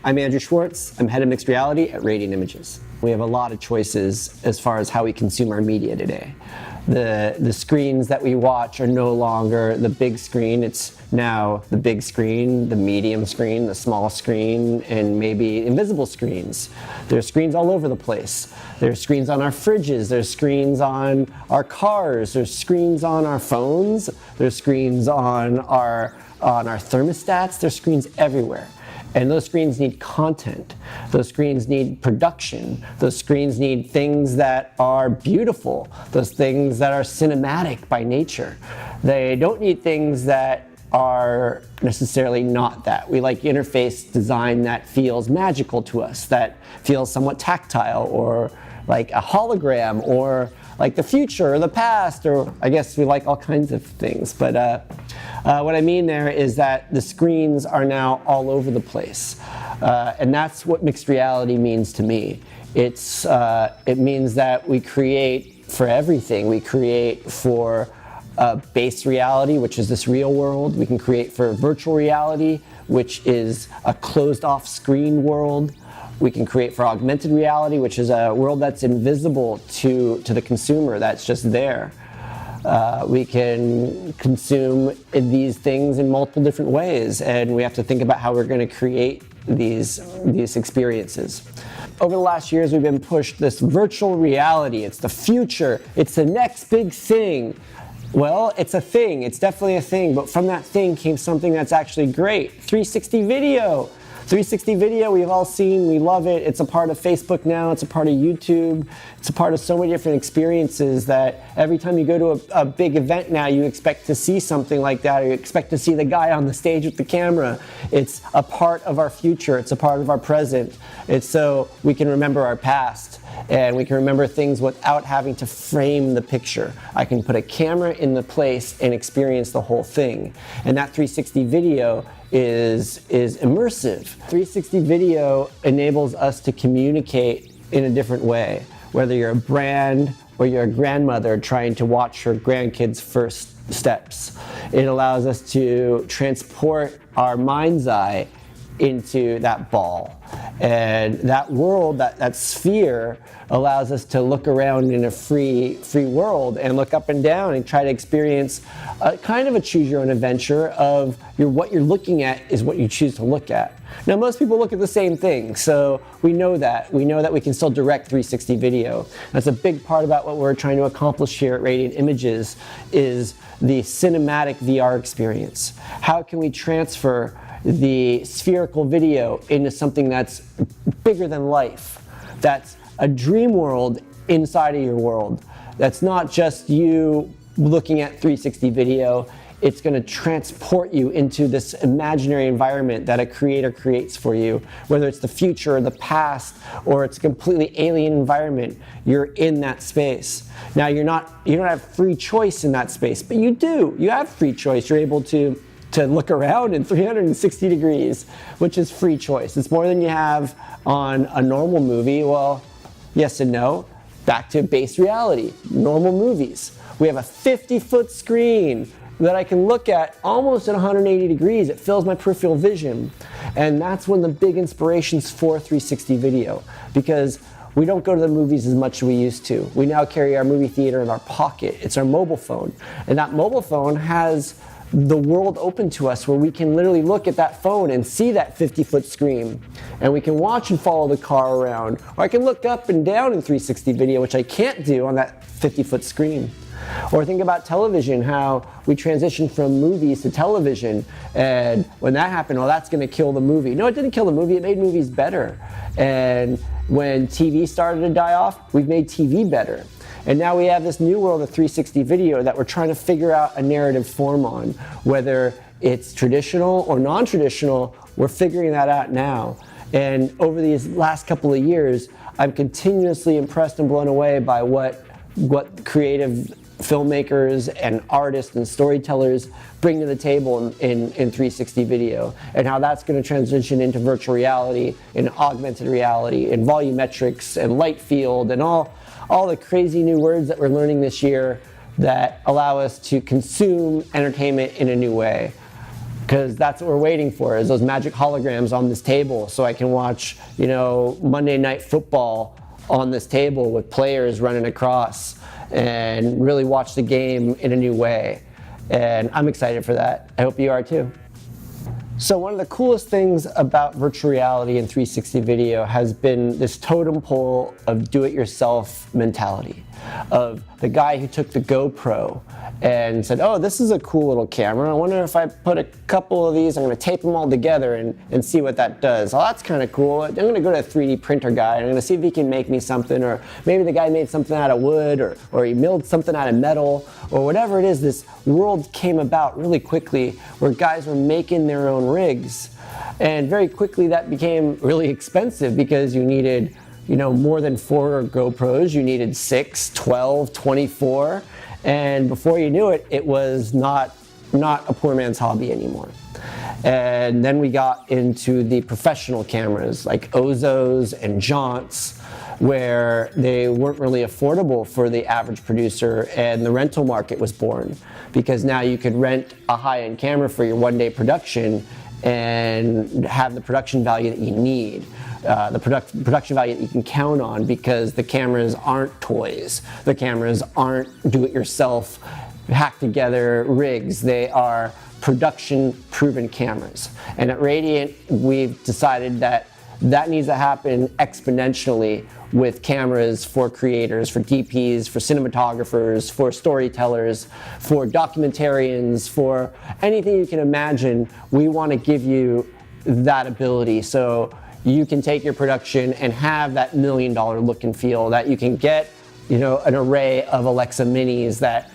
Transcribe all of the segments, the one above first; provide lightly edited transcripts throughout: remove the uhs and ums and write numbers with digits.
I'm Andrew Schwartz. I'm head of mixed reality at Radiant Images. We have a lot of choices as far as how we consume our media today. The screens that we watch are no longer the big screen. It's now the big screen, the medium screen, the small screen, and maybe invisible screens. There's screens all over the place. There's screens on our fridges. There's screens on our cars. There's screens on our phones. There's screens on our thermostats. There's screens everywhere. And those screens need content. Those screens need production. Those screens need things that are beautiful. Those things that are cinematic by nature. They don't need things that are necessarily not that. We like interface design that feels magical to us, that feels somewhat tactile, or like a hologram, or like the future or the past, or I guess we like all kinds of things. But what I mean there is that the screens are now all over the place. And that's what mixed reality means to me. It means that we create for everything. We create for base reality, which is this real world. We can create for virtual reality, which is a closed off screen world. We can create for augmented reality, which is a world that's invisible to the consumer, that's just there. We can consume these things in multiple different ways, and we have to think about how we're going to create these experiences. Over the last years, we've been pushed this virtual reality. It's the future. It's the next big thing. Well, it's a thing. It's definitely a thing, but from that thing came something that's actually great. 360 video. 360 video, we've all seen, we love it. It's a part of Facebook now, it's a part of YouTube, it's a part of so many different experiences that every time you go to a big event now, you expect to see something like that, or you expect to see the guy on the stage with the camera. It's a part of our future, it's a part of our present. It's so we can remember our past, and we can remember things without having to frame the picture. I can put a camera in the place and experience the whole thing. And that 360 video is immersive. 360 video enables us to communicate in a different way, whether you're a brand or you're a grandmother trying to watch her grandkids' first steps. It allows us to transport our mind's eye into that ball. And that world, that sphere, allows us to look around in a free world and look up and down and try to experience kind of a choose your own adventure of what you're looking at is what you choose to look at. Now, most people look at the same thing, so we know that. We know that we can still direct 360 video. That's a big part about what we're trying to accomplish here at Radiant Images is the cinematic VR experience. How can we transfer the spherical video into something that's bigger than life, that's a dream world inside of your world, that's not just you looking at 360 video, it's going to transport you into this imaginary environment that a creator creates for you, whether it's the future or the past, or it's a completely alien environment. You're in that space. Now you don't have free choice in that space, but you do. You have free choice. You're able to look around in 360 degrees, which is free choice. It's more than you have on a normal movie. Well, yes and no. Back to base reality, normal movies. We have a 50-foot screen that I can look at almost at 180 degrees. It fills my peripheral vision. And that's one of the big inspirations for 360 video, because we don't go to the movies as much as we used to. We now carry our movie theater in our pocket. It's our mobile phone. And that mobile phone has the world open to us where we can literally look at that phone and see that 50-foot screen, and we can watch and follow the car around, or I can look up and down in 360 video, which I can't do on that 50-foot screen. Or think about television, how we transitioned from movies to television, and when that happened, well, that's going to kill the movie. No, it didn't kill the movie, it made movies better. And when TV started to die off, we've made TV better. And now we have this new world of 360 video that we're trying to figure out a narrative form on. Whether it's traditional or non-traditional, we're figuring that out now. And over these last couple of years, I'm continuously impressed and blown away by what creative filmmakers and artists and storytellers bring to the table in 360 video, and how that's going to transition into virtual reality, in augmented reality, in volumetrics and light field, and all the crazy new words that we're learning this year that allow us to consume entertainment in a new way. because that's what we're waiting for, is those magic holograms on this table, so I can watch, you know, Monday Night Football on this table with players running across and really watch the game in a new way. And I'm excited for that. I hope you are too. So one of the coolest things about virtual reality and 360 video has been this totem pole of do-it-yourself mentality, of the guy who took the GoPro and said, oh, this is a cool little camera. I wonder if I put a couple of these, I'm going to tape them all together and see what that does. Oh, that's kind of cool. I'm going to go to a 3D printer guy and I'm going to see if he can make me something, or maybe the guy made something out of wood, or he milled something out of metal, or whatever it is. This world came about really quickly where guys were making their own rigs. And very quickly that became really expensive because you needed, you know, more than 4 GoPros. You needed 6, 12, 24. And before you knew it, it was not a poor man's hobby anymore. And then we got into the professional cameras like Ozos and Jaunts, where they weren't really affordable for the average producer, and the rental market was born, because now you could rent a high-end camera for your one-day production and have the production value that you need. The production value that you can count on, because the cameras aren't toys. The cameras aren't do-it-yourself, hack-together rigs. They are production-proven cameras. And at Radiant, we've decided that that needs to happen exponentially with cameras for creators, for DPs, for cinematographers, for storytellers, for documentarians, for anything you can imagine. We want to give you that ability, so you can take your production and have that $1 million look and feel, that you can get, you know, an array of Alexa Minis that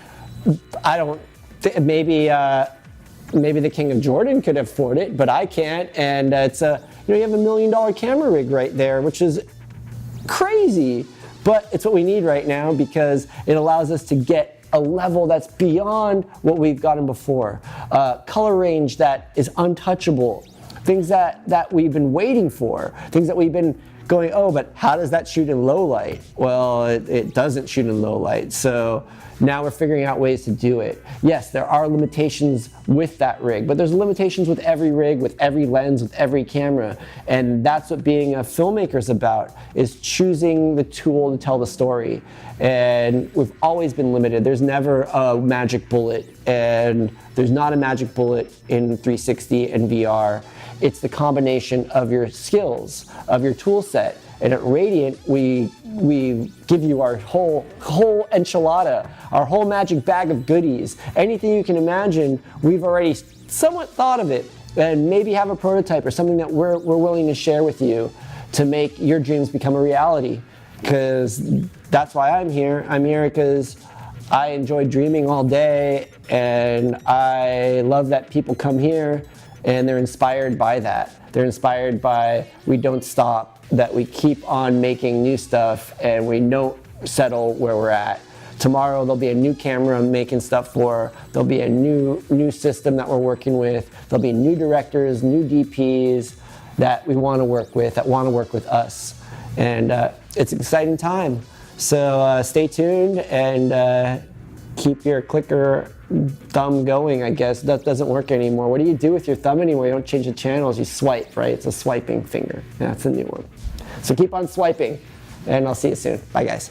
maybe the King of Jordan could afford it, but I can't. And it's you have $1 million camera rig right there, which is crazy, but it's what we need right now, because it allows us to get a level that's beyond what we've gotten before. Color range that is untouchable. Things that we've been waiting for, things that we've been going, oh, but how does that shoot in low light? Well, it doesn't shoot in low light. So now we're figuring out ways to do it. Yes, there are limitations with that rig, but there's limitations with every rig, with every lens, with every camera. And that's what being a filmmaker is about, is choosing the tool to tell the story. And we've always been limited. There's never a magic bullet, and there's not a magic bullet in 360 and VR. It's the combination of your skills, of your tool set. And at Radiant, we give you our whole enchilada, our whole magic bag of goodies. Anything you can imagine, we've already somewhat thought of it, and maybe have a prototype or something that we're willing to share with you to make your dreams become a reality. Because that's why I'm here. I'm here because I enjoy dreaming all day, and I love that people come here and they're inspired by that. They're inspired by, we don't stop, that we keep on making new stuff and we don't settle where we're at. Tomorrow there'll be a new camera I'm making stuff for. There'll be a new system that we're working with. There'll be new directors, new DPs that we want to work with, that want to work with us. And it's an exciting time. So stay tuned and keep your clicker thumb going, I guess. That doesn't work anymore. What do you do with your thumb anymore? You don't change the channels, you swipe, right? It's a swiping finger. That's a new one. So keep on swiping, and I'll see you soon. Bye, guys.